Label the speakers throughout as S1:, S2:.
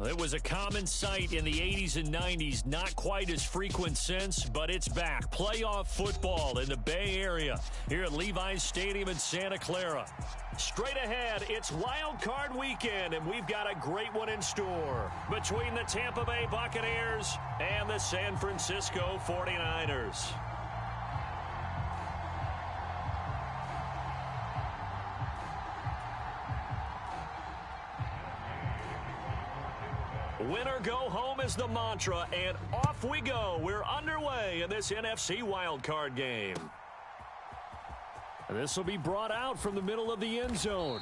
S1: It was a common sight in the 80s and 90s. Not quite as frequent since, but it's back. Playoff football in the Bay Area here at Levi's Stadium in Santa Clara. Straight ahead, it's Wild Card Weekend, and we've got a great one in store between the Tampa Bay Buccaneers and the San Francisco 49ers. Win or go home is the mantra, and off we go. We're underway in this NFC wildcard game. This will be brought out from the middle of the end zone.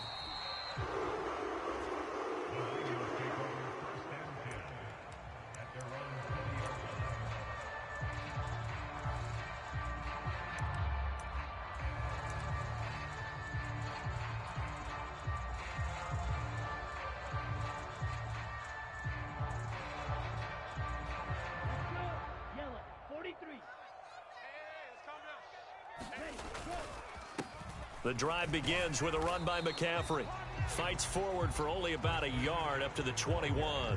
S1: The drive begins with a run by McCaffrey. Fights forward for only about a yard up to the 21.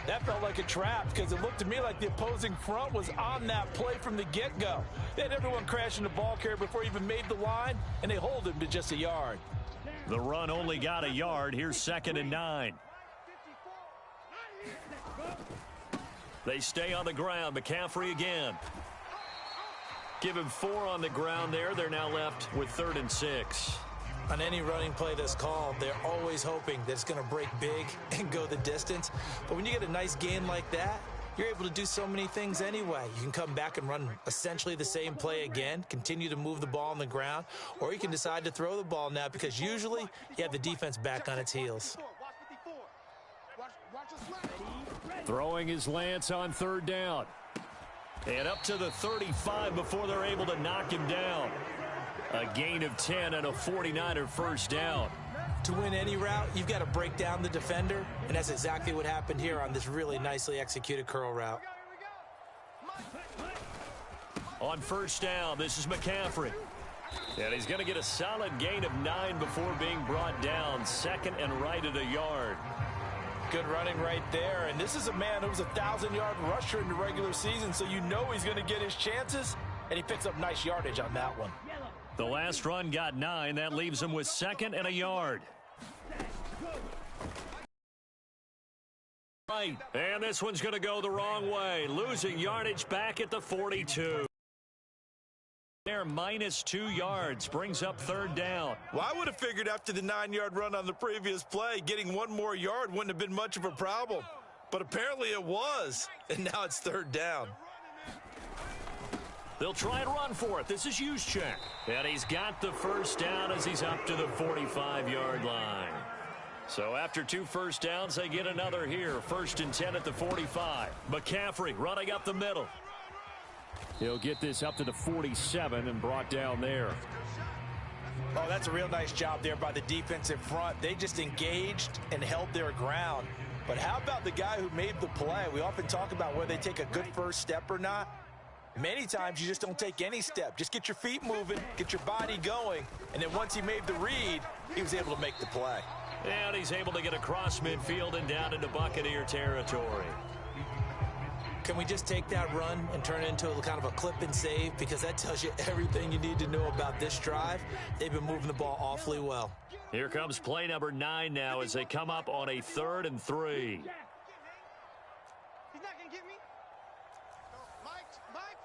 S2: That felt like a trap because it looked to me like the opposing front was on that play from the get-go. They had everyone crashing the ball carrier before he even made the line, and they hold him to just a yard.
S1: The run only got a yard. Here's 2nd and 9. They stay on the ground. McCaffrey again. Give him 4 on the ground there. They're now left with 3rd and 6.
S2: On any running play that's called, they're always hoping that it's going to break big and go the distance. But when you get a nice gain like that, you're able to do so many things anyway. You can come back and run essentially the same play again, continue to move the ball on the ground, or you can decide to throw the ball now because usually you have the defense back on its heels.
S1: Throwing is Lance on 3rd down. And up to the 35 before they're able to knock him down. A gain of 10 and a 49er first down.
S2: To win any route, you've got to break down the defender, and that's exactly what happened here on this really nicely executed curl route.
S1: On 1st down, this is McCaffrey. And he's going to get a solid gain of 9 before being brought down. 2nd and right at a yard.
S2: Good running right there, and this is a man who was a 1,000-yard rusher in the regular season, so you know he's going to get his chances, and he picks up nice yardage on that one.
S1: The last run got 9. That leaves him with 2nd and a yard. Right, and this one's going to go the wrong way, losing yardage back at the 42. There, minus 2 yards, brings up 3rd down.
S2: Well, I would have figured after the 9-yard run on the previous play, getting 1 more yard wouldn't have been much of a problem. But apparently it was, and now it's 3rd down.
S1: They'll try and run for it. This is Juszczyk. And he's got the first down as he's up to the 45-yard line. So after 2 first downs, they get another here. 1st and 10 at the 45. McCaffrey running up the middle. He'll get this up to the 47 and brought down there.
S2: Oh, that's a real nice job there by the defensive front. They just engaged and held their ground. But how about the guy who made the play? We often talk about whether they take a good first step or not. Many times you just don't take any step. Just get your feet moving, get your body going, and then once he made the read, he was able to make the play.
S1: And he's able to get across midfield and down into Buccaneer territory.
S2: Can we just take that run and turn it into a kind of a clip and save? Because that tells you everything you need to know about this drive. They've been moving the ball awfully well.
S1: Here comes play number 9 now as they come up on a 3rd and 3.
S3: He's not going to get me. Mike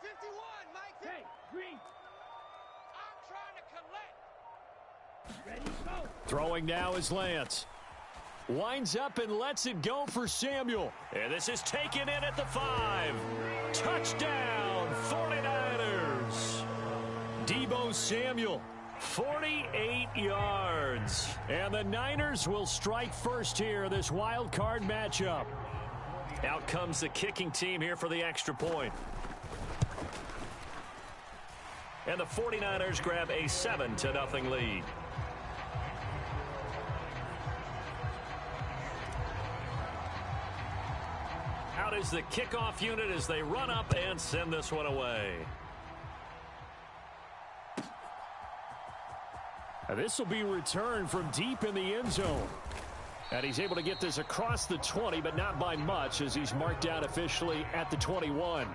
S3: 51. Mike 51. Hey, Green. I'm trying to collect. Ready, go.
S1: Throwing now is Lance. Winds up and lets it go for Samuel. And this is taken in at the 5. Touchdown, 49ers. Deebo Samuel, 48 yards. And the Niners will strike first here, this wild card matchup. Out comes the kicking team here for the extra point. And the 49ers grab a 7-0 lead. Out is the kickoff unit as they run up and send this one away. This will be returned from deep in the end zone. And he's able to get this across the 20, but not by much, as he's marked down officially at the 21.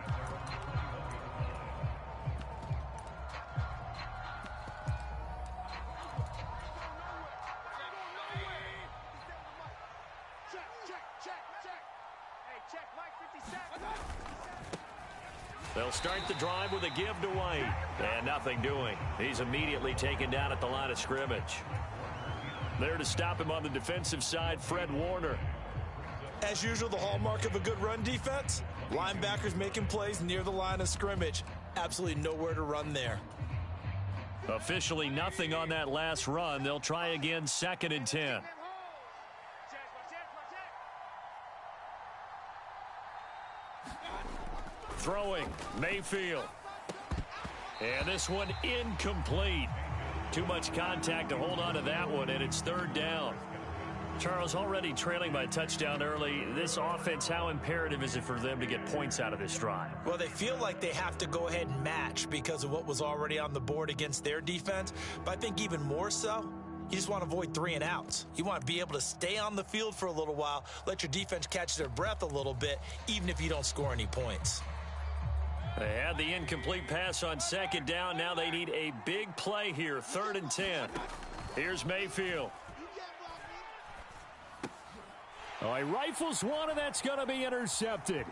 S1: They'll start the drive with a give to White. And nothing doing. He's immediately taken down at the line of scrimmage. There to stop him on the defensive side, Fred Warner.
S2: As usual, the hallmark of a good run defense, linebackers making plays near the line of scrimmage. Absolutely nowhere to run there.
S1: Officially nothing on that last run. They'll try again, 2nd and 10. Throwing, Mayfield. And this one incomplete. Too much contact to hold on to that one, and it's 3rd down. Charles, already trailing by a touchdown early. This offense, how imperative is it for them to get points out of this drive?
S2: Well, they feel like they have to go ahead and match because of what was already on the board against their defense. But I think even more so, you just want to avoid 3 and outs. You want to be able to stay on the field for a little while, let your defense catch their breath a little bit, even if you don't score any points.
S1: They had the incomplete pass on 2nd down. Now they need a big play here, 3rd and 10. Here's Mayfield. Oh, he rifles one, and that's going to be intercepted.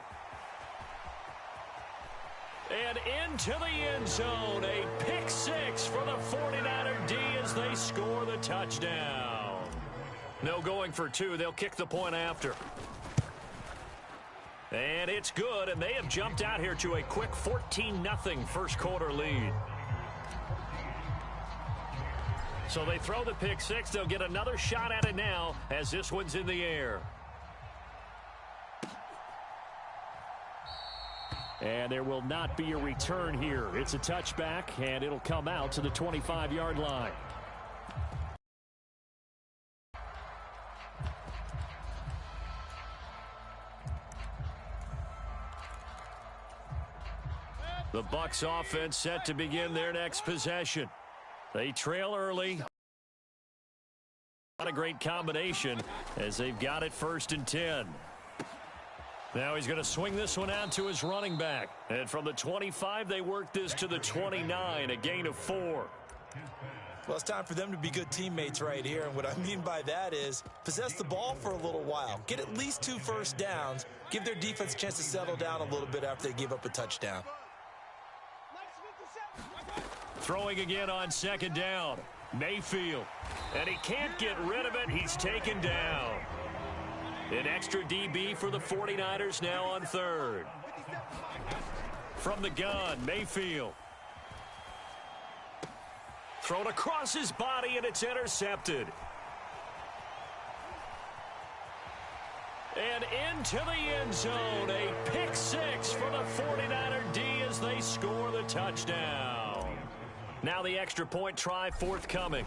S1: And into the end zone, a pick 6 for the 49er D as they score the touchdown. No going for 2. They'll kick the point after. And it's good, and they have jumped out here to a quick 14-0 first quarter lead. So they throw the pick 6. They'll get another shot at it now as this one's in the air. And there will not be a return here. It's a touchback, and it'll come out to the 25-yard line. The Bucs offense set to begin their next possession. They trail early. Not a great combination as they've got it 1st and 10. Now he's going to swing this one out to his running back. And from the 25, they work this to the 29, a gain of 4.
S2: Well, it's time for them to be good teammates right here. And what I mean by that is possess the ball for a little while. Get at least 2 first downs. Give their defense a chance to settle down a little bit after they give up a touchdown.
S1: Throwing again on 2nd down. Mayfield. And he can't get rid of it. He's taken down. An extra DB for the 49ers now on 3rd. From the gun, Mayfield. Thrown across his body, and it's intercepted. And into the end zone, a pick 6 for the 49er D as they score the touchdown. Now the extra point try forthcoming.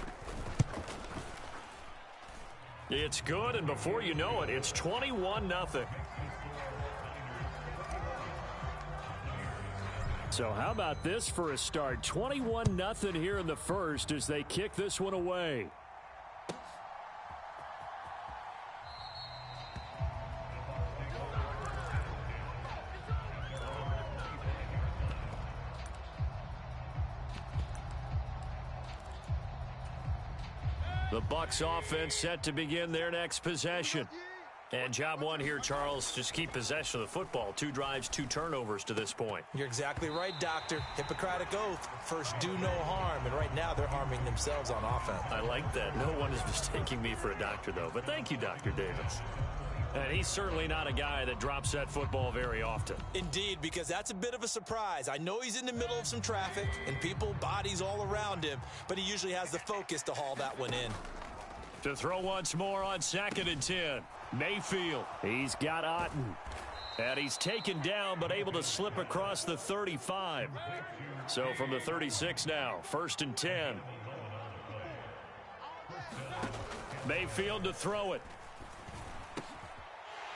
S1: It's good, and before you know it, it's 21-0. So how about this for a start? 21-0 here in the first as they kick this one away. The Bucs offense set to begin their next possession. And job one here, Charles, just keep possession of the football. 2 drives, 2 turnovers to this point.
S2: You're exactly right, Doctor. Hippocratic oath. First, do no harm. And right now, they're harming themselves on offense.
S1: I like that. No one is mistaking me for a doctor, though. But thank you, Dr. Davis. And he's certainly not a guy that drops that football very often.
S2: Indeed, because that's a bit of a surprise. I know he's in the middle of some traffic and people, bodies all around him, but he usually has the focus to haul that one in.
S1: To throw once more on 2nd and 10. Mayfield. He's got Otten. And he's taken down but able to slip across the 35. So from the 36 now, 1st and 10. Mayfield to throw it.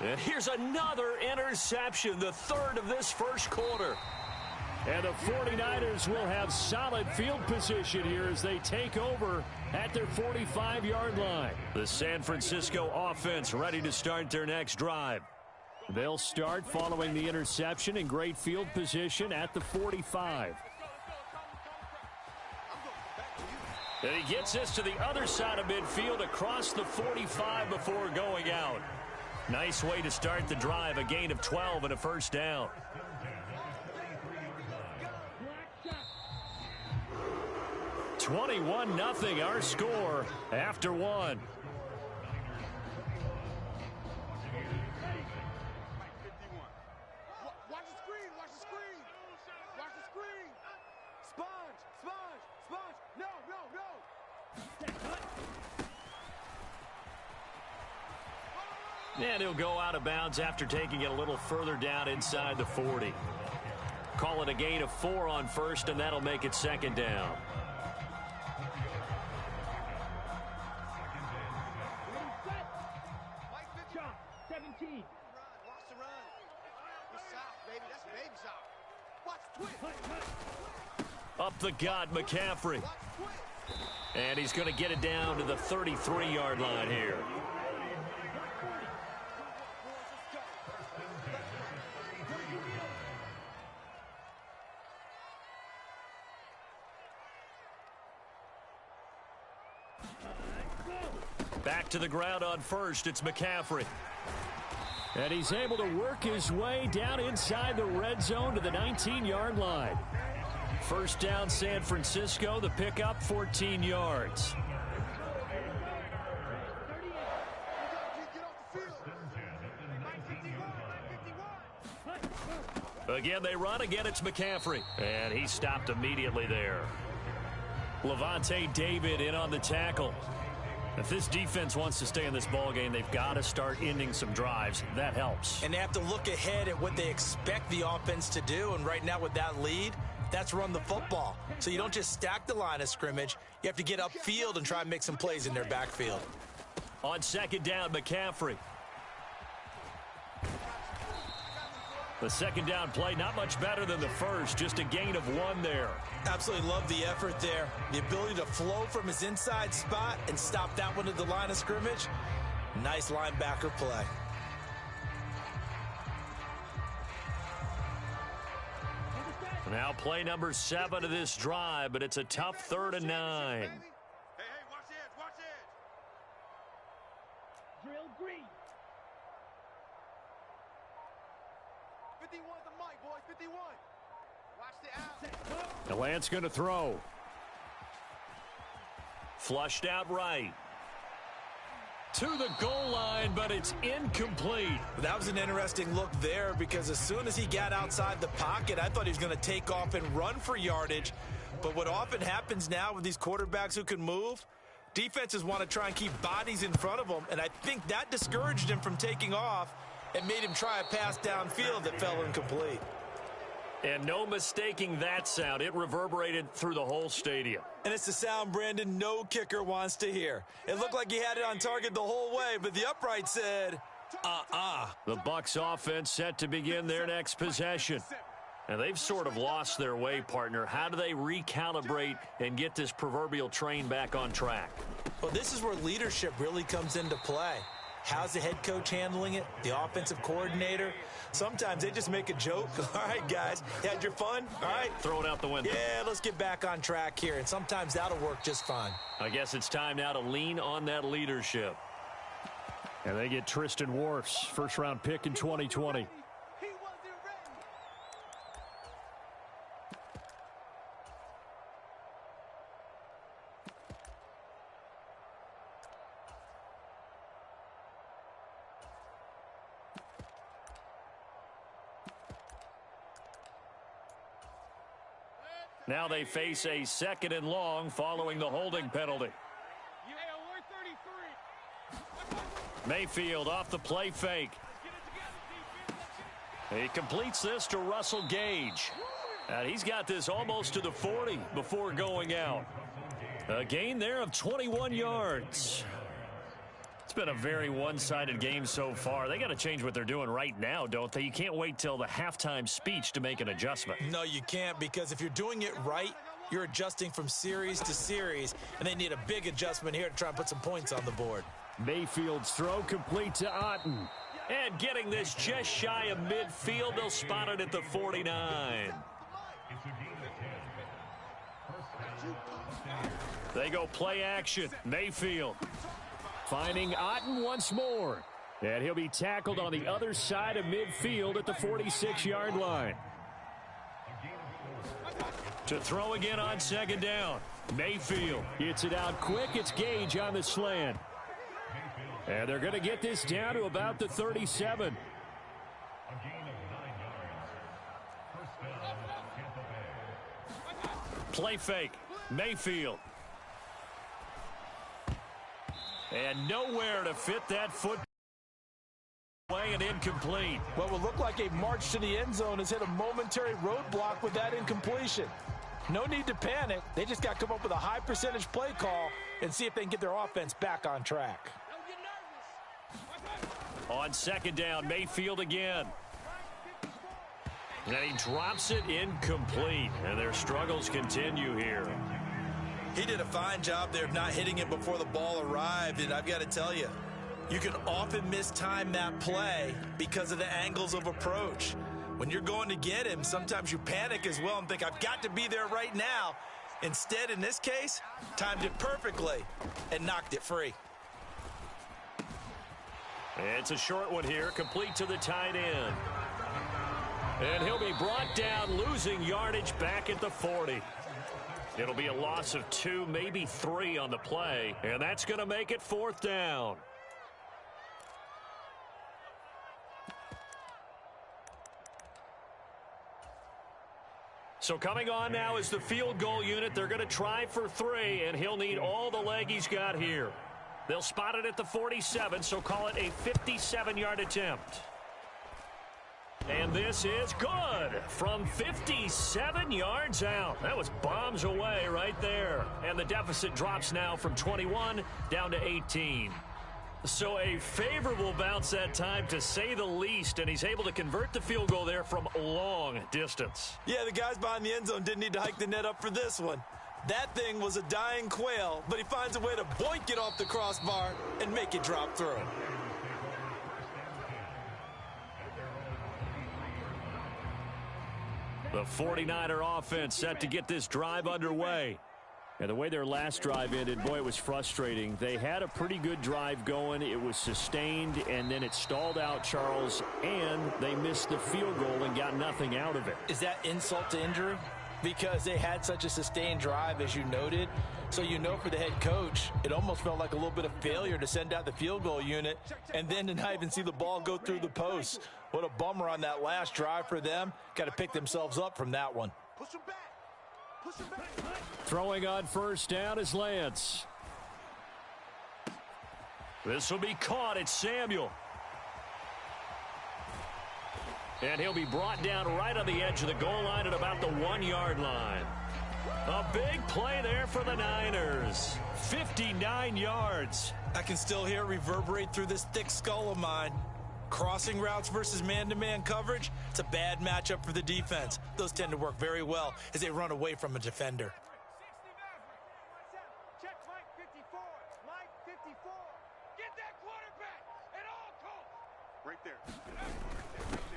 S1: And here's another interception, the 3rd of this first quarter. And the 49ers will have solid field position here as they take over at their 45-yard line. The San Francisco offense ready to start their next drive. They'll start following the interception in great field position at the 45. And he gets this to the other side of midfield across the 45 before going out. Nice way to start the drive, a gain of 12 and a first down. 21-0 our score after one.
S3: Watch the screen, watch the screen. Watch the screen. Sponge, sponge, sponge. No, no, no.
S1: And he'll go out of bounds after taking it a little further down inside the 40. Call it a gain of 4 on first, and that'll make it second down. Up the gut, McCaffrey. And he's going to get it down to the 33-yard line here. Back to the ground on first. It's McCaffrey. And he's able to work his way down inside the red zone to the 19-yard line. First down, San Francisco. The pickup, 14 yards. Again, they run. Again, it's McCaffrey. And he stopped immediately there. Levante David in on the tackle. If this defense wants to stay in this ballgame, they've got to start ending some drives. That helps.
S2: And they have to look ahead at what they expect the offense to do. And right now with that lead, that's run the football. So you don't just stack the line of scrimmage. You have to get upfield and try and make some plays in their backfield.
S1: On second down, McCaffrey. The second down play, not much better than the first. Just a gain of 1 there.
S2: Absolutely love the effort there. The ability to flow from his inside spot and stop that one at the line of scrimmage. Nice linebacker play.
S1: Now play number 7 of this drive, but it's a tough 3rd and 9.
S3: Hey, watch it, watch it. Drill green. 51 the mic, boys, 51. Watch the out.
S1: The Lance going to throw. Flushed out right. To the goal line, but it's incomplete.
S2: That was an interesting look there because as soon as he got outside the pocket, I thought he was going to take off and run for yardage. But what often happens now with these quarterbacks who can move, defenses want to try and keep bodies in front of them, and I think that discouraged him from taking off and made him try a pass downfield that fell incomplete.
S1: And no mistaking that sound. It reverberated through the whole stadium.
S2: And it's the sound, Brandon, no kicker wants to hear. It looked like he had it on target the whole way, but the upright said,
S1: The Bucs offense set to begin their next possession. And they've sort of lost their way, partner. How do they recalibrate and get this proverbial train back on track?
S2: Well, this is where leadership really comes into play. How's the head coach handling it? The offensive coordinator? Sometimes they just make a joke. All right, guys, you had your fun? All right.
S1: Throw it out the window.
S2: Yeah, let's get back on track here. And sometimes that'll work just fine.
S1: I guess it's time now to lean on that leadership. And they get Tristan Wirfs, first-round pick in 2020. Now they face a 2nd and long following the holding penalty. Mayfield off the play fake. He completes this to Russell Gage. And he's got this almost to the 40 before going out. A gain there of 21 yards. It's been a very one-sided game so far. They got to change what they're doing right now, don't they? You can't wait till the halftime speech to make an adjustment.
S2: No, you can't, because if you're doing it right, you're adjusting from series to series, and they need a big adjustment here to try and put some points on the board.
S1: Mayfield's throw complete to Otten. And getting this just shy of midfield, they'll spot it at the 49. They go play action. Mayfield finding Otten once more. And he'll be tackled on the other side of midfield at the 46-yard line. To throw again on second down. Mayfield gets it out quick. It's Gage on the slant. And they're going to get this down to about the 37. Play fake. Mayfield. And nowhere to fit that foot. Away and incomplete.
S2: What will look like a march to the end zone has hit a momentary roadblock with that incompletion. No need to panic. They just got to come up with a high percentage play call and see if they can get their offense back on track.
S1: On second down, Mayfield again. And he drops it incomplete. And their struggles continue here.
S2: He did a fine job there of not hitting it before the ball arrived. And I've got to tell you, you can often mistime that play because of the angles of approach. When you're going to get him, sometimes you panic as well and think, I've got to be there right now. Instead, in this case, timed it perfectly and knocked it free.
S1: It's a short one here, complete to the tight end. And he'll be brought down, losing yardage back at the 40. It'll be a loss of 2, maybe 3 on the play, and that's going to make it 4th down. So coming on now is the field goal unit. They're going to try for 3, and he'll need all the leg he's got here. They'll spot it at the 47, so call it a 57-yard attempt. And this is good from 57 yards out. That was bombs away right there. And the deficit drops now from 21 down to 18. So a favorable bounce that time, to say the least, and he's able to convert the field goal there from long distance.
S2: Yeah, the guys behind the end zone didn't need to hike the net up for this one. That thing was a dying quail, but he finds a way to boink it off the crossbar and make it drop through.
S1: The 49er offense set to get this drive underway. And the way their last drive ended, boy, it was frustrating. They had a pretty good drive going. It was sustained, and then it stalled out, Charles, and they missed the field goal and got nothing out of it.
S2: Is that insult to injury? Because they had such a sustained drive, as you noted. So you know, for the head coach, it almost felt like a little bit of failure to send out the field goal unit and then to not even see the ball go through the post. What a bummer on that last drive for them. Got to pick themselves up from that one.
S3: Push him back. Push him back.
S1: Throwing on first down is Lance. This will be caught. It's Samuel. And he'll be brought down right on the edge of the goal line at about the 1-yard line. A big play there for the Niners. 59 yards.
S2: I can still hear it reverberate through this thick skull of mine. Crossing routes versus man-to-man coverage, it's a bad matchup for the defense. Those tend to work very well as they run away from a defender.
S3: 60 Check Mike 54. Mike 54. Get that quarterback at all costs. Right there.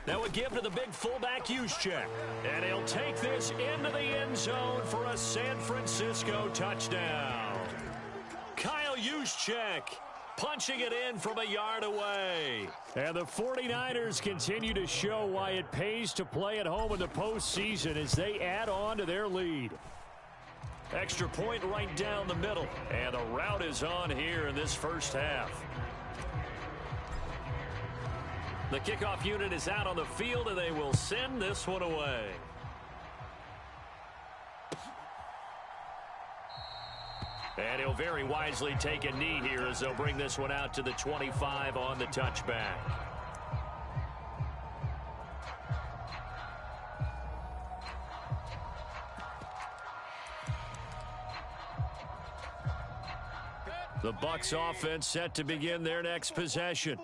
S1: That would give to the big fullback Juszczyk. And he'll take this into the end zone for a San Francisco touchdown. Kyle Juszczyk punching it in from a yard away. And the 49ers continue to show why it pays to play at home in the postseason as they add on to their lead. Extra point right down the middle. And the route is on here in this first half. The kickoff unit is out on the field, and they will send this one away. And he'll very wisely take a knee here as they'll bring this one out to the 25 on the touchback. The Bucs offense set to begin their next possession.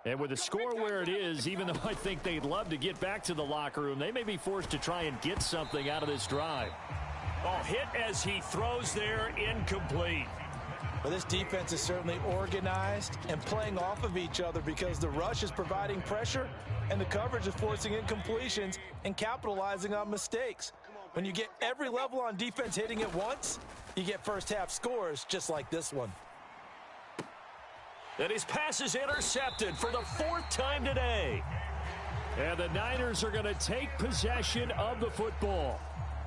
S1: And with the score where it is, even though I think they'd love to get back to the locker room, they may be forced to try and get something out of this drive. Oh, hit as he throws there, incomplete.
S2: Well, this defense is certainly organized and playing off of each other because the rush is providing pressure and the coverage is forcing incompletions and capitalizing on mistakes. When you get every level on defense hitting at once, you get first half scores just like this one.
S1: And his pass is intercepted for the fourth time today. And the Niners are going to take possession of the football.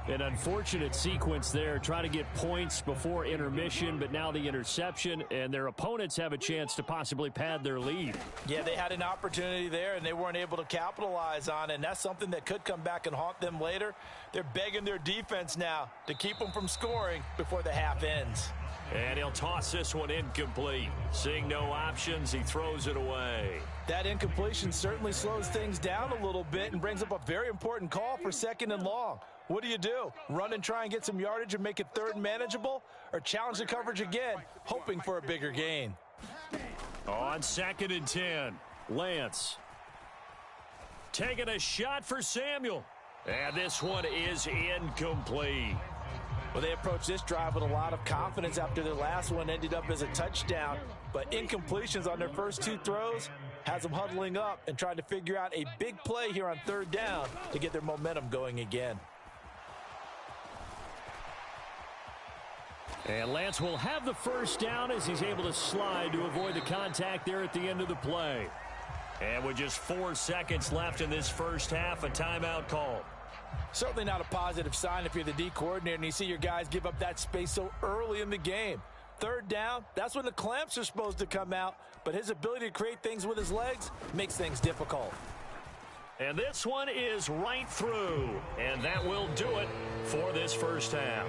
S1: An unfortunate sequence there, trying to get points before intermission, but now the interception, and their opponents have a chance to possibly pad their lead.
S2: Yeah, they had an opportunity there, and they weren't able to capitalize on it, and that's something that could come back and haunt them later. They're begging their defense now to keep them from scoring before the half ends.
S1: And he'll toss this one incomplete. Seeing no options, he throws it away.
S2: That incompletion certainly slows things down a little bit and brings up a very important call for 2nd and long. What do? Run and try and get some yardage and make it 3rd and manageable? Or challenge the coverage again, hoping for a bigger gain?
S1: On 2nd and 10, Lance. Taking a shot for Samuel. And this one is incomplete.
S2: Well, they approached this drive with a lot of confidence after their last one ended up as a touchdown. But incompletions on their first 2 throws has them huddling up and trying to figure out a big play here on 3rd down to get their momentum going again.
S1: And Lance will have the first down as he's able to slide to avoid the contact there at the end of the play. And with just 4 seconds left in this first half, a timeout call.
S2: Certainly not a positive sign if you're the D coordinator and you see your guys give up that space so early in the game. 3rd down, that's when the clamps are supposed to come out, but his ability to create things with his legs makes things difficult.
S1: And this one is right through, and that will do it for this first half.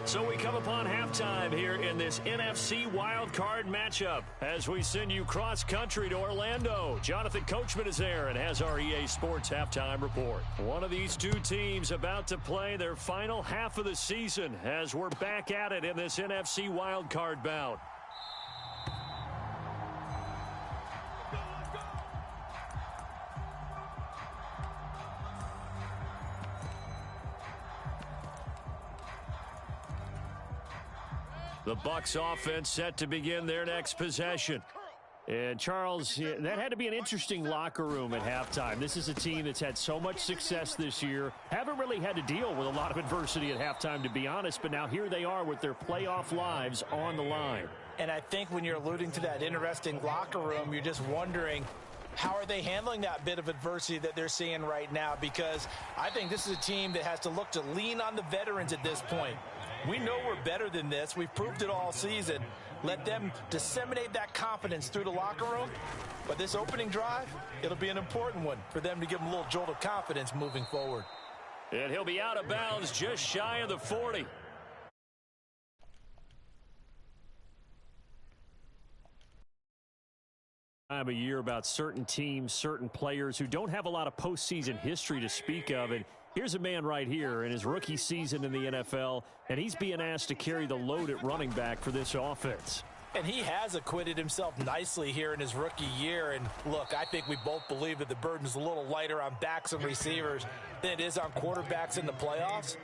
S1: So we come upon halftime here in this NFC wildcard matchup as we send you cross-country to Orlando. Jonathan Coachman is there and has our EA Sports halftime report. One of these 2 teams about to play their final half of the season as we're back at it in this NFC wildcard bout. The Bucs offense set to begin their next possession. And, Charles, that had to be an interesting locker room at halftime. This is a team that's had so much success this year. Haven't really had to deal with a lot of adversity at halftime, to be honest. But now here they are with their playoff lives on the line.
S2: And I think when you're alluding to that interesting locker room, you're just wondering, how are they handling that bit of adversity that they're seeing right now? Because I think this is a team that has to look to lean on the veterans at this point. We know we're better than this. We've proved it all season. Let them disseminate that confidence through the locker room. But this opening drive, it'll be an important one for them to give them a little jolt of confidence moving forward.
S1: And he'll be out of bounds just shy of the 40. Time of year about certain teams, certain players who don't have a lot of postseason history to speak of. And here's a man right here in his rookie season in the NFL, and he's being asked to carry the load at running back for this offense.
S2: And he has acquitted himself nicely here in his rookie year. And look, I think we both believe that the burden's a little lighter on backs and receivers than it is on quarterbacks in the playoffs.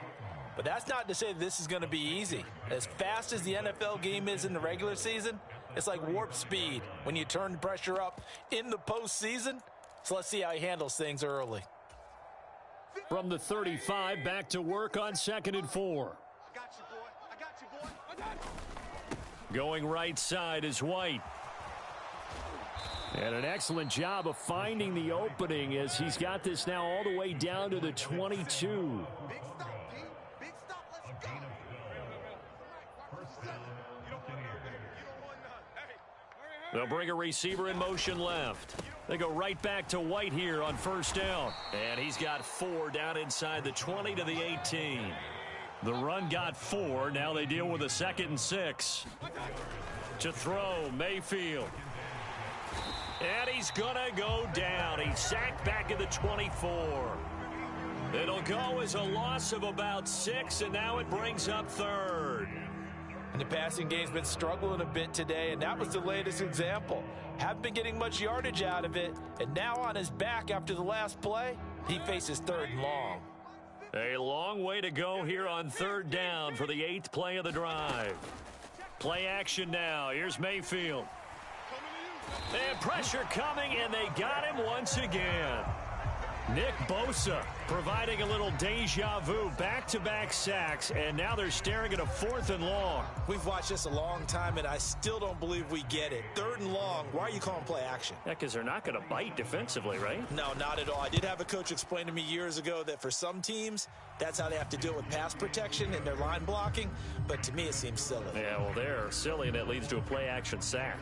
S2: But that's not to say that this is going to be easy. As fast as the NFL game is in the regular season, it's like warp speed when you turn the pressure up in the postseason. So let's see how he handles things early.
S1: From the 35, back to work on 2nd and 4.
S3: I got you, boy. I got you, boy. I got you.
S1: Going right side is White. And an excellent job of finding the opening as he's got this now all the way down to the 22.
S3: Big stop, P. Big stop. Let's go.
S1: They'll bring a receiver in motion left. They go right back to White here on 1st down. And he's got 4 down inside the 20 to the 18. The run got 4. Now they deal with a 2nd and 6. To throw, Mayfield. And he's going to go down. He's sacked back at the 24. It'll go as a loss of about 6, and now it brings up 3rd.
S2: And the passing game's been struggling a bit today, and that was the latest example. Haven't been getting much yardage out of it, and now on his back after the last play, he faces 3rd and long.
S1: A long way to go here on 3rd down for the 8th play of the drive. Play action now. Here's Mayfield. And pressure coming, and they got him once again. Nick Bosa providing a little deja vu, back-to-back sacks, and now they're staring at a 4th and long.
S2: We've watched this a long time, and I still don't believe we get it. 3rd and long, why are you calling play action?
S1: Yeah, because they're not going to bite defensively, right?
S2: No, not at all. I did have a coach explain to me years ago that for some teams, that's how they have to deal with pass protection and their line blocking, but to me it seems silly.
S1: Yeah, well, they're silly, and that leads to a play action sack.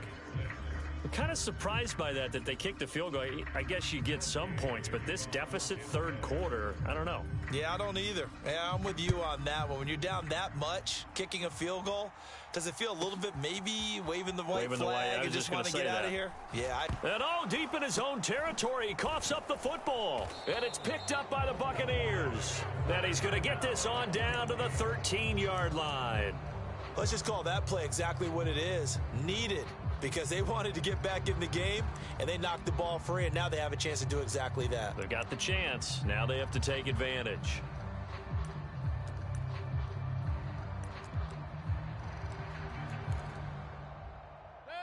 S1: I'm kind of surprised by that they kicked the field goal. I guess you get some points, but this deficit 3rd quarter, I don't know.
S2: Yeah, I don't either. Yeah, I'm with you on that one. When you're down that much, kicking a field goal, does it feel a little bit maybe waving the white flag and just want to get out of here? Yeah.
S1: And all deep in his own territory, he coughs up the football. And it's picked up by the Buccaneers. And he's going to get this on down to the 13-yard line.
S2: Let's just call that play exactly what it is. Needed. Because they wanted to get back in the game, and they knocked the ball free, and now they have a chance to do exactly that.
S1: They've got the chance. Now they have to take advantage.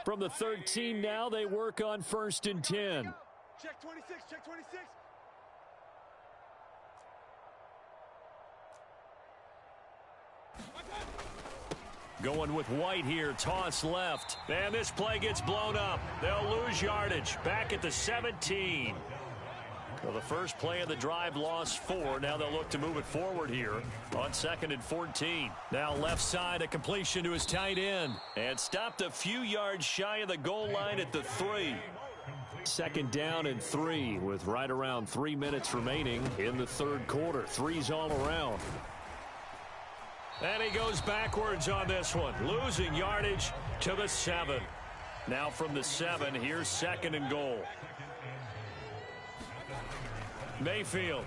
S1: From the 13 now, they work on 1st and 10.
S3: Check 26, check 26.
S1: Going with White here, toss left. And this play gets blown up. They'll lose yardage. Back at the 17. Well, the first play of the drive lost 4. Now they'll look to move it forward here on 2nd and 14. Now left side, a completion to his tight end. And stopped a few yards shy of the goal line at the 3. 2nd down and 3 with right around 3 minutes remaining in the 3rd quarter. 3's all around. And he goes backwards on this one, losing yardage to the 7. Now from the 7, here's 2nd and goal. Mayfield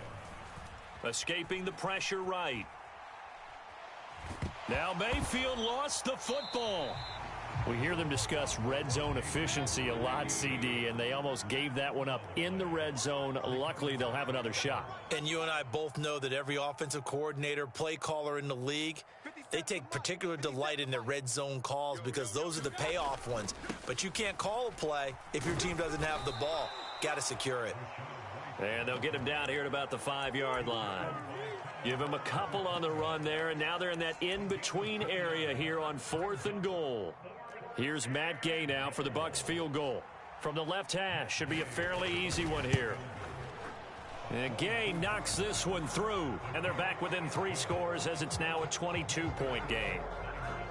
S1: escaping the pressure right. Now Mayfield lost the football. We hear them discuss red zone efficiency a lot, CD, and they almost gave that one up in the red zone. Luckily, they'll have another shot.
S2: And you and I both know that every offensive coordinator, play caller in the league, they take particular delight in their red zone calls because those are the payoff ones. But you can't call a play if your team doesn't have the ball. Got to secure it.
S1: And they'll get him down here at about the 5-yard line. Give him a couple on the run there, and now they're in that in-between area here on 4th and goal. Here's Matt Gay now for the Bucs field goal. From the left hash, should be a fairly easy one here. And Gay knocks this one through, and they're back within 3 scores as it's now a 22-point game.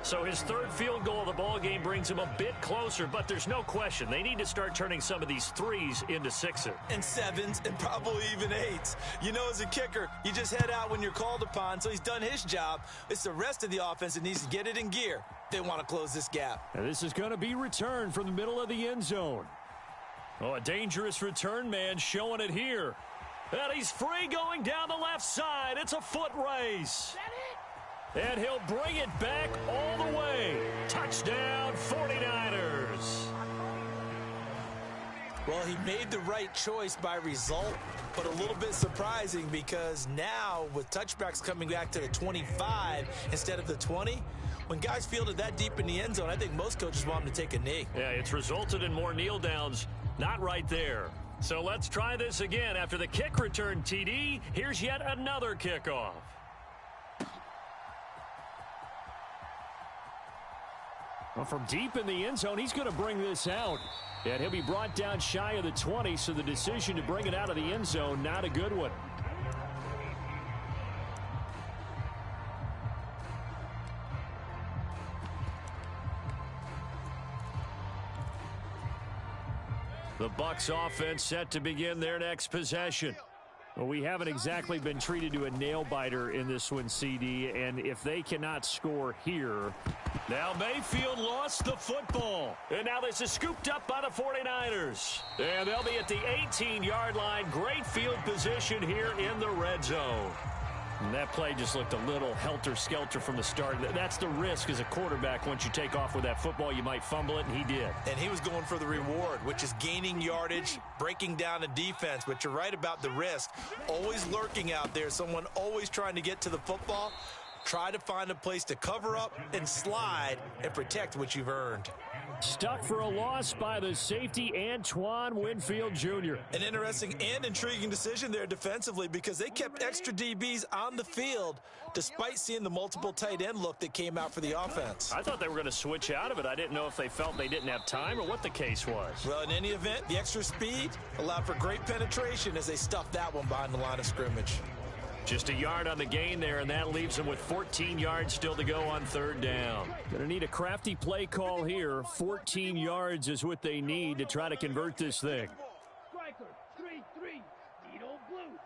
S1: So his 3rd field goal of the ball game brings him a bit closer, but there's no question they need to start turning some of these 3s into 6s.
S2: And 7s and probably even 8s. You know, as a kicker, you just head out when you're called upon, so he's done his job. It's the rest of the offense that needs to get it in gear. They want to close this gap.
S1: And this is going to be returned from the middle of the end zone. Oh, a dangerous return man showing it here. And he's free going down the left side. It's a foot race. And he'll bring it back all the way. Touchdown, 49ers.
S2: Well, he made the right choice by result, but a little bit surprising because now with touchbacks coming back to the 25 instead of the 20, when guys fielded that deep in the end zone, I think most coaches want them to take a knee.
S1: Yeah, it's resulted in more kneel downs. Not right there. So let's try this again. After the kick return, TD, here's yet another kickoff. Well, from deep in the end zone, he's going to bring this out. And he'll be brought down shy of the 20, so the decision to bring it out of the end zone, not a good one. The Bucs offense set to begin their next possession. Well, we haven't exactly been treated to a nail-biter in this one, CD, and if they cannot score here. Now Mayfield lost the football, and now this is scooped up by the 49ers. And they'll be at the 18-yard line. Great field position here in the red zone. And that play just looked a little helter-skelter from the start. That's the risk as a quarterback. Once you take off with that football, you might fumble it, and he did.
S2: And he was going for the reward, which is gaining yardage, breaking down a defense. But you're right about the risk. Always lurking out there, someone always trying to get to the football. Try to find a place to cover up and slide and protect what you've earned.
S1: Stuck for a loss by the safety, Antoine Winfield Jr.
S2: An interesting and intriguing decision there defensively because they kept extra DBs on the field despite seeing the multiple tight end look that came out for the offense.
S1: I thought they were going to switch out of it. I didn't know if they felt they didn't have time or what the case was.
S2: Well, in any event, the extra speed allowed for great penetration as they stuffed that one behind the line of scrimmage.
S1: Just a yard on the gain there, and that leaves them with 14 yards still to go on third down. Going to need a crafty play call here. 14 yards is what they need to try to convert this thing.
S3: Striker, 3-3, Nito Blue.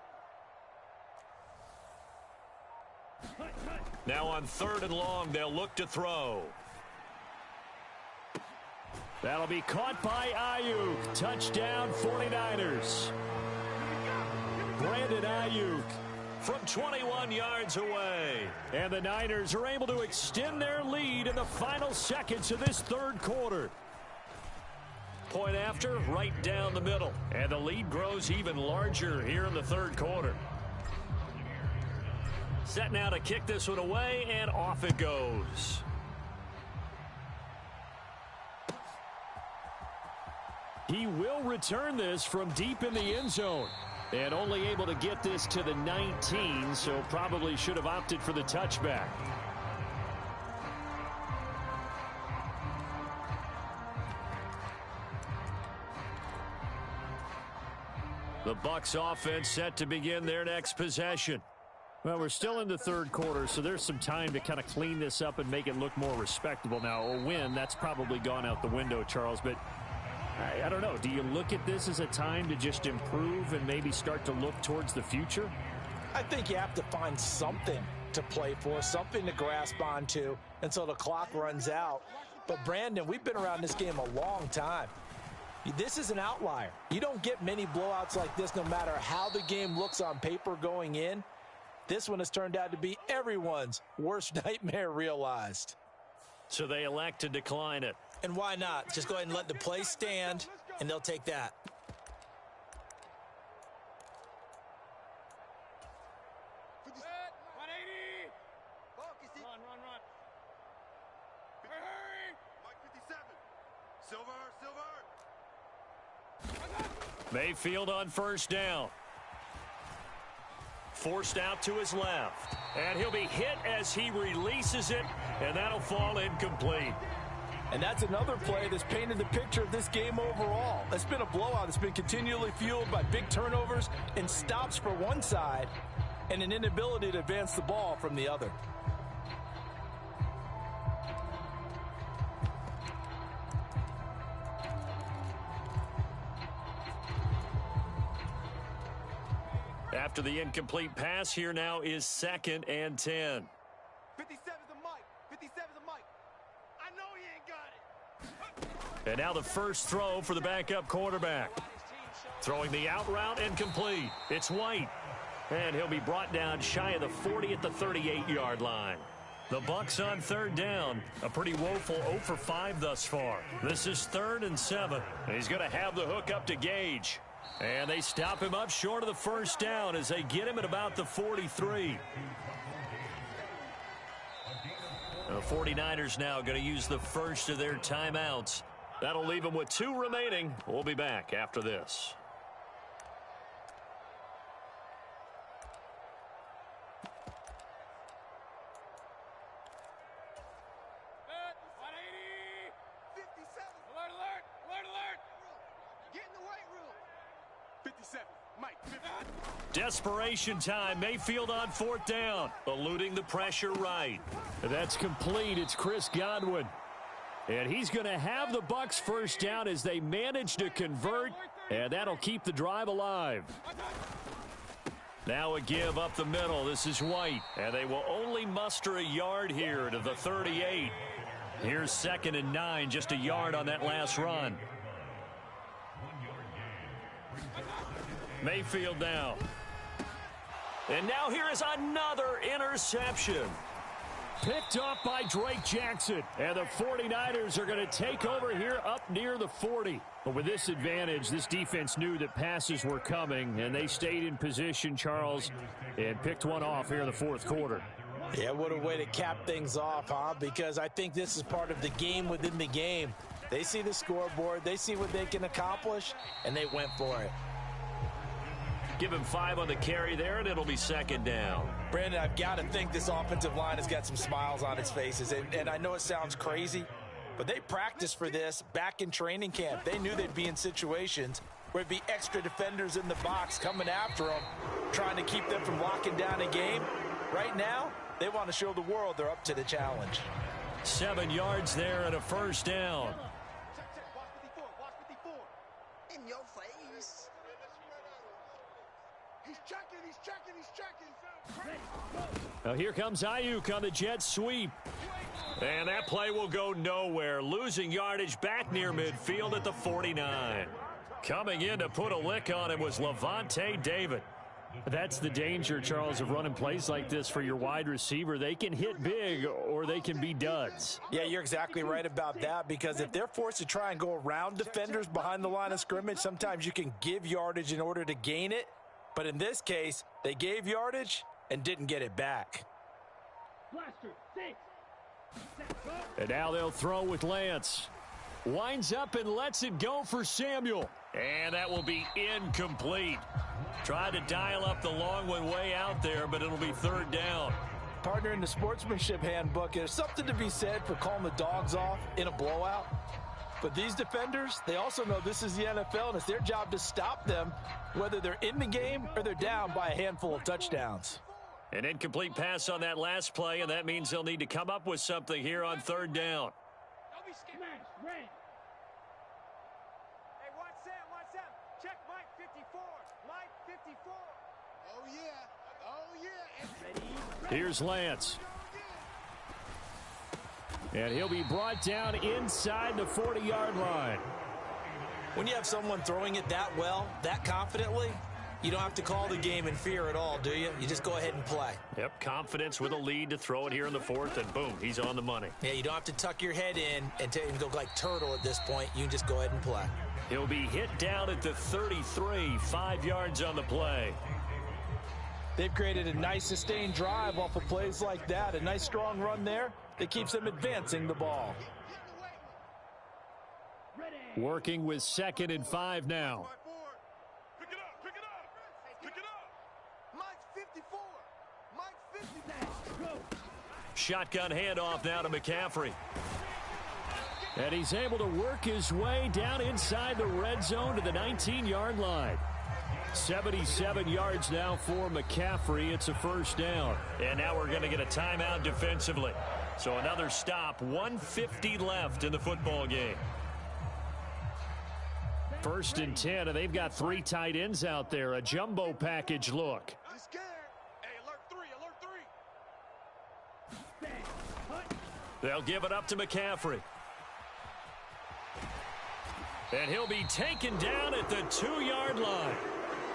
S1: Now on third and long, they'll look to throw. That'll be caught by Ayuk. Touchdown, 49ers. Brandon Ayuk from 21 yards away. And the Niners are able to extend their lead in the final seconds of this third quarter. Point after, right down the middle. And the lead grows even larger here in the third quarter. Set now to kick this one away, and off it goes. He will return this from deep in the end zone. And only able to get this to the 19, so probably should have opted for the touchback. The Bucs offense set to begin their next possession. Well, we're still in the third quarter, so there's some time to kind of clean this up and make it look more respectable. Now, a win, that's probably gone out the window, Charles, but I don't know. Do you look at this as a time to just improve and maybe start to look towards the future?
S2: I think you have to find something to play for, something to grasp onto until the clock runs out. But, Brandon, we've been around this game a long time. This is an outlier. You don't get many blowouts like this no matter how the game looks on paper going in. This one has turned out to be everyone's worst nightmare realized.
S1: So they elect to decline it.
S2: And why not? Just go ahead and let the play stand, and they'll take that.
S1: Mayfield on first down. Forced out to his left. And he'll be hit as he releases it, and that'll fall incomplete.
S2: And that's another play that's painted the picture of this game overall. It's been a blowout. It's been continually fueled by big turnovers and stops for one side and an inability to advance the ball from the other.
S1: After the incomplete pass, here now is 2nd and 10.
S3: 57's a mic. 57's a mic. I know he ain't got it.
S1: And now the first throw for the backup quarterback. Throwing the out route and complete. It's White. And he'll be brought down shy of the 40 at the 38-yard line. The Bucs on third down. A pretty woeful 0 for 5 thus far. This is 3rd and 7. And he's going to have the hook up to Gage. And they stop him up short of the first down as they get him at about the 43. The 49ers now going to use the first of their timeouts. That'll leave them with 2 remaining. We'll be back after this. Desperation time. Mayfield on 4th down. Eluding the pressure right. That's complete. It's Chris Godwin. And he's going to have the Bucs first down as they manage to convert. And that'll keep the drive alive. Now a give up the middle. This is White. And they will only muster a yard here to the 38. Here's 2nd and 9. Just a yard on that last run. Mayfield now. And now here is another interception. Picked off by Drake Jackson. And the 49ers are going to take over here up near the 40. But with this advantage, this defense knew that passes were coming, and they stayed in position, Charles, and picked one off here in the fourth quarter.
S2: Yeah, what a way to cap things off, huh? Because I think this is part of the game within the game. They see the scoreboard, they see what they can accomplish, and they went for it.
S1: Give him 5 on the carry there, and it'll be second down.
S2: Brandon, I've got to think this offensive line has got some smiles on its faces. And I know it sounds crazy, but they practiced for this back in training camp. They knew they'd be in situations where it'd be extra defenders in the box coming after them, trying to keep them from locking down a game. Right now, they want to show the world they're up to the challenge.
S1: 7 yards there and a first down.
S3: In your face. He's checking, he's checking, he's checking.
S1: Now here comes Ayuk on the jet sweep. And that play will go nowhere. Losing yardage back near midfield at the 49. Coming in to put a lick on him was Levante David. That's the danger, Charles, of running plays like this for your wide receiver. They can hit big or they can be duds.
S2: Yeah, you're exactly right about that, because if they're forced to try and go around defenders behind the line of scrimmage, sometimes you can give yardage in order to gain it. But in this case, they gave yardage and didn't get it back.
S1: And now they'll throw with Lance. Winds up and lets it go for Samuel. And that will be incomplete. Tried to dial up the long one way out there, but it'll be third down.
S2: Partner, in the sportsmanship handbook, there's something to be said for calling the dogs off in a blowout. But these defenders, they also know this is the NFL, and it's their job to stop them, whether they're in the game or they're down by a handful of touchdowns.
S1: An incomplete pass on that last play, and that means they'll need to come up with something here on third down.
S3: Don't be scared. Hey, watch Sam. Check Mike 54. Mike 54. Oh, yeah.
S1: Here's Lance. And he'll be brought down inside the 40-yard line.
S2: When you have someone throwing it that well, that confidently, you don't have to call the game in fear at all, do you? You just go ahead and play.
S1: Yep, confidence with a lead to throw it here in the fourth, and boom, he's on the money.
S2: Yeah, you don't have to tuck your head in and go like turtle at this point. You can just go ahead and play.
S1: He'll be hit down at the 33, 5 yards on the play.
S2: They've created a nice sustained drive off of plays like that. A nice strong run there that keeps them advancing the ball.
S1: Working with 2nd and 5 now.
S3: Pick it up. Mike 54. Mike 54.
S1: Shotgun handoff now to McCaffrey. And he's able to work his way down inside the red zone to the 19-yard line. 77 yards now for McCaffrey. It's a first down. And now we're going to get a timeout defensively. So another stop, 1:50 left in the football game. 1st and 10, and they've got 3 tight ends out there. A jumbo package look.
S3: He's scared. Hey, alert 3.
S1: They'll give it up to McCaffrey. And he'll be taken down at the 2-yard line.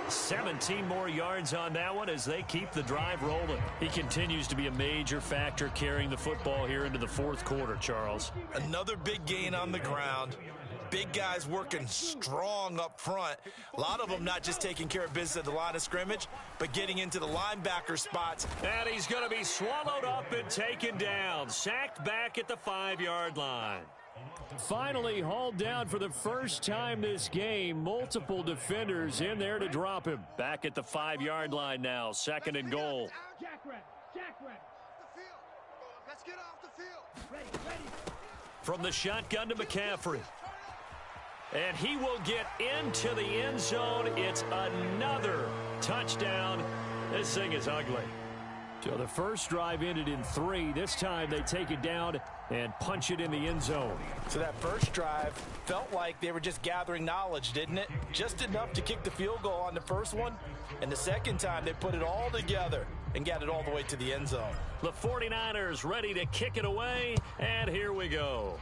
S1: 17 more yards on that one as they keep the drive rolling. He continues to be a major factor carrying the football here into the fourth quarter, Charles.
S2: Another big gain on the ground. Big guys working strong up front. A lot of them not just taking care of business at the line of scrimmage, but getting into the linebacker spots.
S1: And he's going to be swallowed up and taken down. Sacked back at the 5-yard line. Finally hauled down for the first time this game. Multiple defenders in there to drop him. Back at the 5-yard line now. 2nd and goal.
S3: Jack Red. Let's get off the field. Ready.
S1: From the shotgun to McCaffrey. And he will get into the end zone. It's another touchdown. This thing is ugly. So the first drive ended in 3. This time they take it down and punch it in the end zone.
S2: So that first drive felt like they were just gathering knowledge, didn't it? Just enough to kick the field goal on the first one. And the second time they put it all together and got it all the way to the end zone.
S1: The 49ers ready to kick it away. And here we go.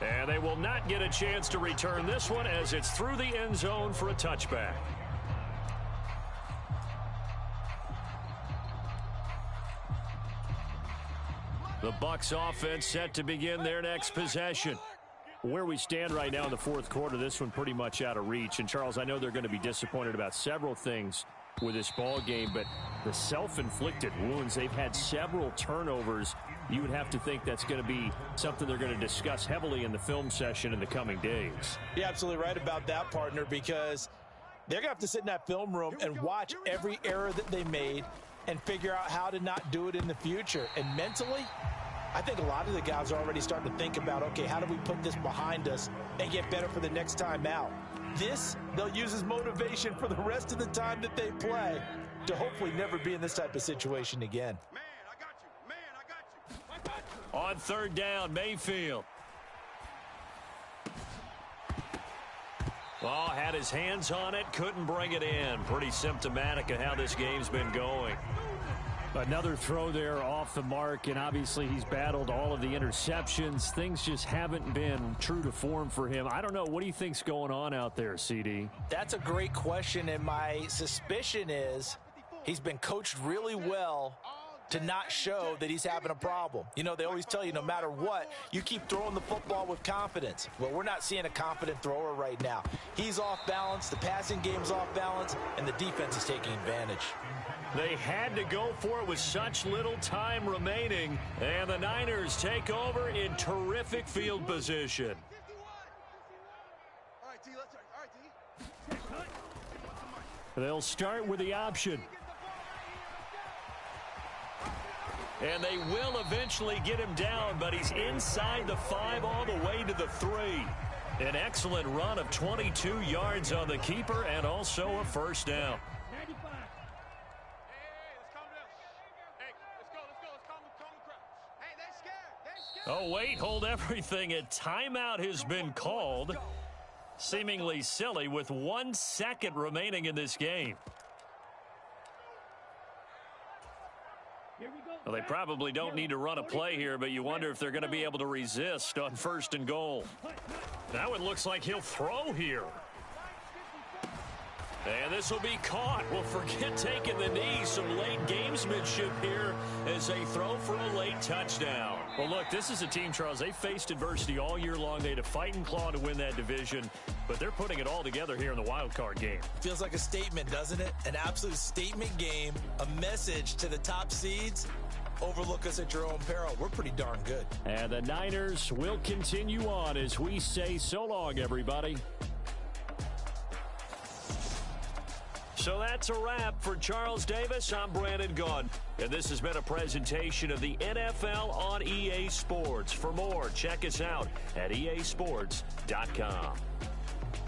S1: And they will not get a chance to return this one as it's through the end zone for a touchback. The Bucs offense set to begin their next possession. Where we stand right now in the fourth quarter, this one pretty much out of reach. And, Charles, I know they're going to be disappointed about several things with this ball game, but the self-inflicted wounds, they've had several turnovers. You would have to think that's going to be something they're going to discuss heavily in the film session in the coming days.
S2: You're absolutely right about that, partner, because they're going to have to sit in that film room and watch every error that they made and figure out how to not do it in the future. And mentally, I think a lot of the guys are already starting to think about, okay, how do we put this behind us and get better for the next time out? This, they'll use as motivation for the rest of the time that they play to hopefully never be in this type of situation again.
S3: Man, I got you. Man, I got you. I got you.
S1: On third down, Mayfield. Oh, had his hands on it, couldn't bring it in. Pretty symptomatic of how this game's been going.
S4: Another throw there off the mark, and obviously he's battled all of the interceptions. Things just haven't been true to form for him. I don't know. What do you think's going on out there, CD?
S2: That's a great question, and my suspicion is he's been coached really well to not show that he's having a problem. You know, they always tell you no matter what, you keep throwing the football with confidence. Well, we're not seeing a confident thrower right now. He's off balance, the passing game's off balance, and the defense is taking advantage.
S1: They had to go for it with such little time remaining, and the Niners take over in terrific field position.
S3: All right, T, let's all right, T.
S4: They'll start with the option.
S1: And they will eventually get him down, but he's inside the 5 all the way to the 3. An excellent run of 22 yards on the keeper and also a first down. Oh, wait, hold everything. A timeout has been called. Seemingly silly with 1 second remaining in this game. Well, they probably don't need to run a play here, but you wonder if they're going to be able to resist on 1st and goal. Now it looks like he'll throw here. And this will be caught. Well, forget taking the knee. Some late gamesmanship here as they throw for a late touchdown. Well, look, this is a team, Charles. They faced adversity all year long. They had to fight and claw to win that division, but they're putting it all together here in the wild card game.
S2: Feels like a statement, doesn't it? An absolute statement game, a message to the top seeds. Overlook us at your own peril. We're pretty darn good.
S4: And the Niners will continue on as we say so long, everybody.
S1: So that's a wrap for Charles Davis. I'm Brandon Gunn, and this has been a presentation of the NFL on EA Sports. For more, check us out at easports.com.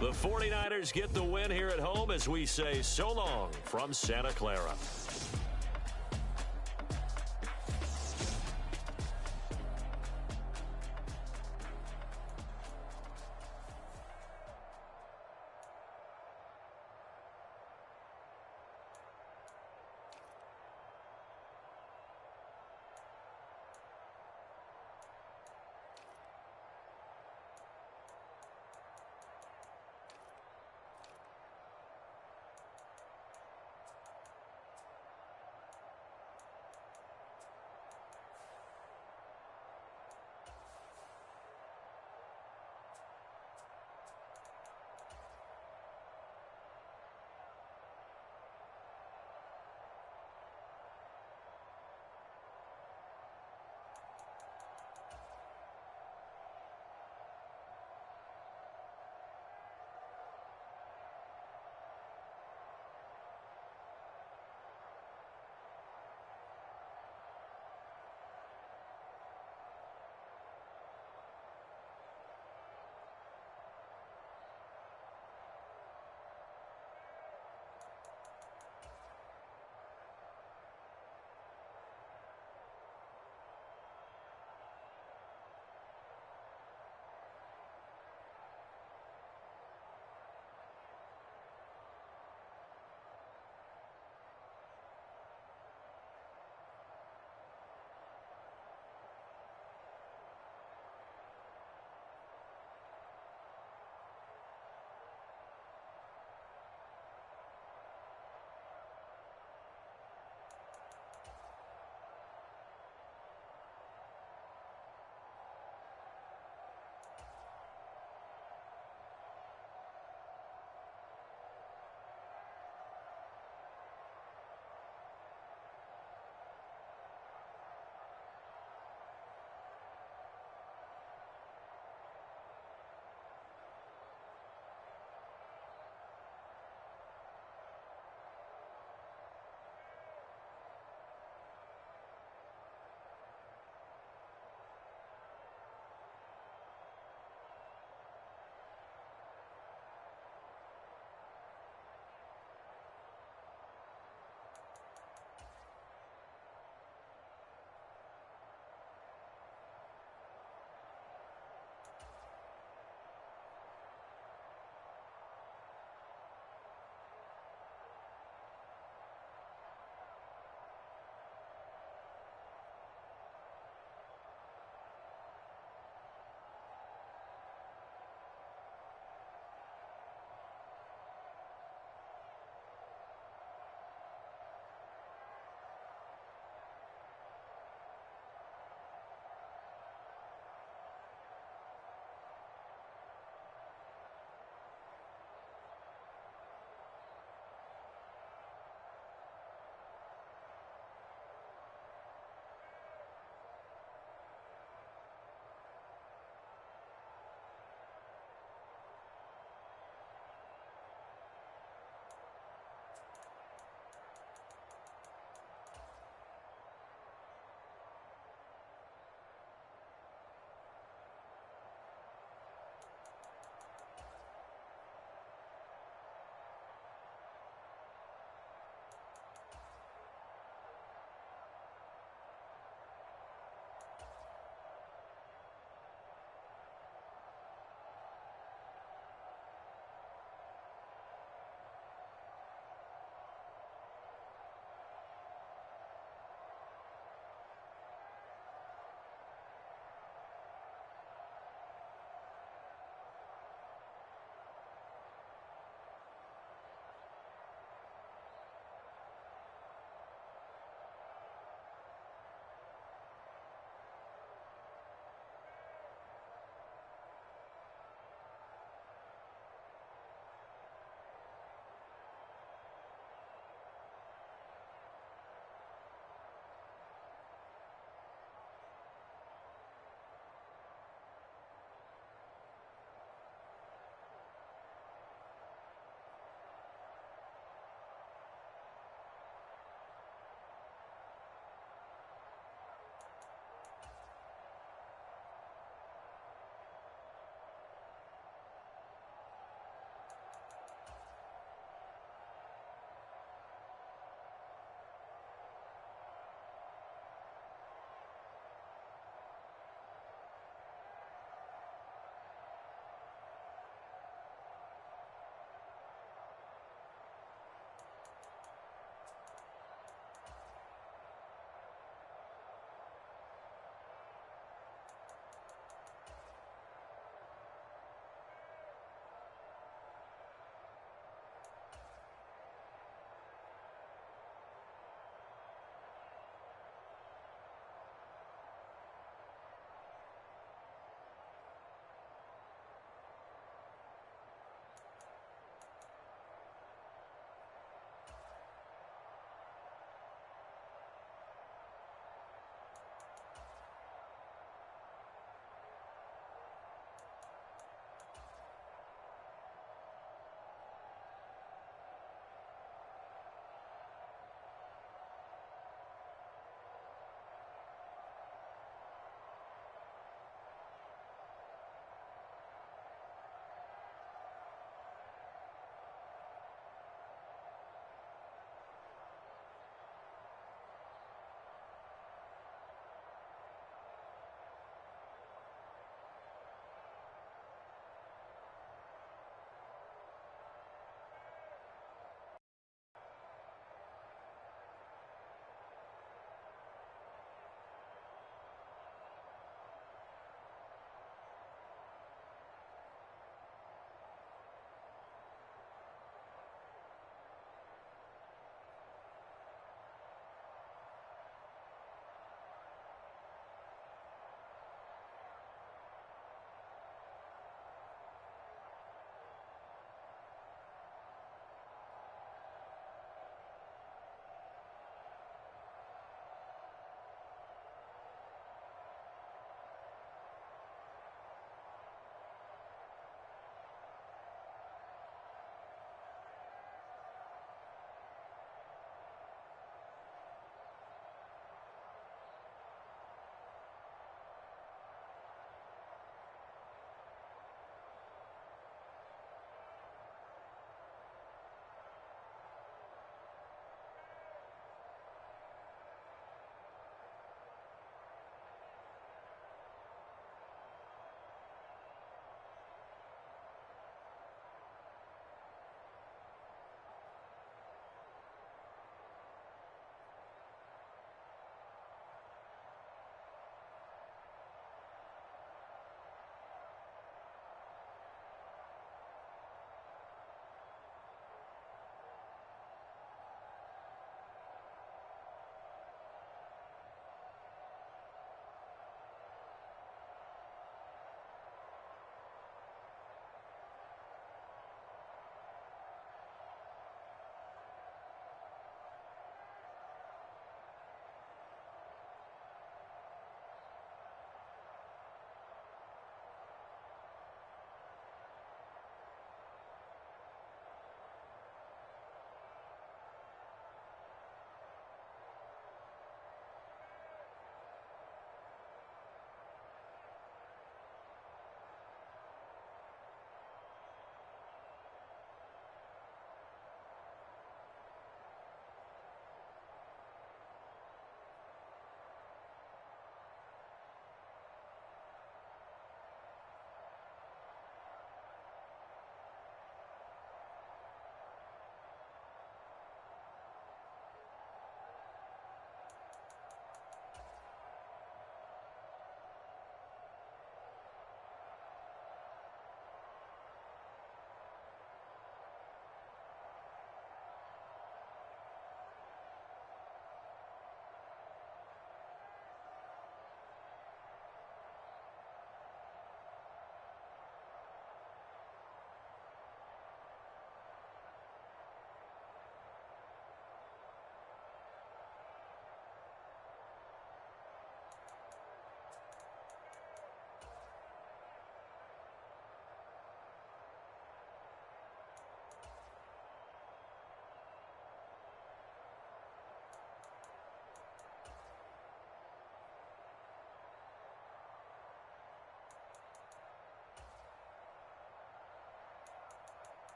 S1: The 49ers get the win here at home as we say so long from Santa Clara.